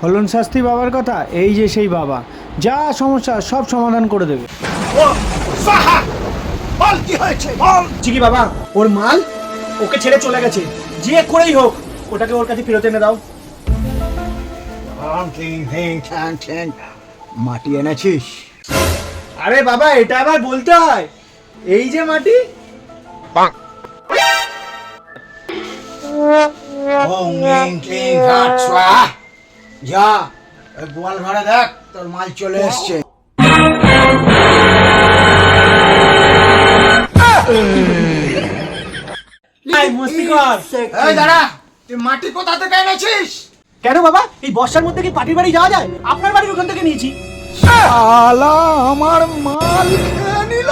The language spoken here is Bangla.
হলন শাস্তি বাবার কথা, এই যে সেই বাবা, যা সমস্যা সব সমাধান করে দেবে। ও সাহা, বল কি হয়েছে বল। কি বাবা, ওর মাল ওকে ছেড়ে চলে গেছে, যে করেই হোক ওটাকে ওর কাছে ফেরত এনে দাও। মাটি এনেছিস? আরে বাবা, এটা আবার বলতে হয়? এই যে মাটি। যা গোয়াল ঘরে দেখ, তোর মাল চলে এসছে। মস্তি কর। এই দাঁড়া, তুই মাটি কোথা থেকে এনেছিস? কেন বাবা, এই বর্ষার মধ্যে কি পাটির বাড়ি যাওয়া যায়? আপনার বাড়ির ওখান থেকে নিয়েছি। শালা আমার মাল খেয়ে নিল।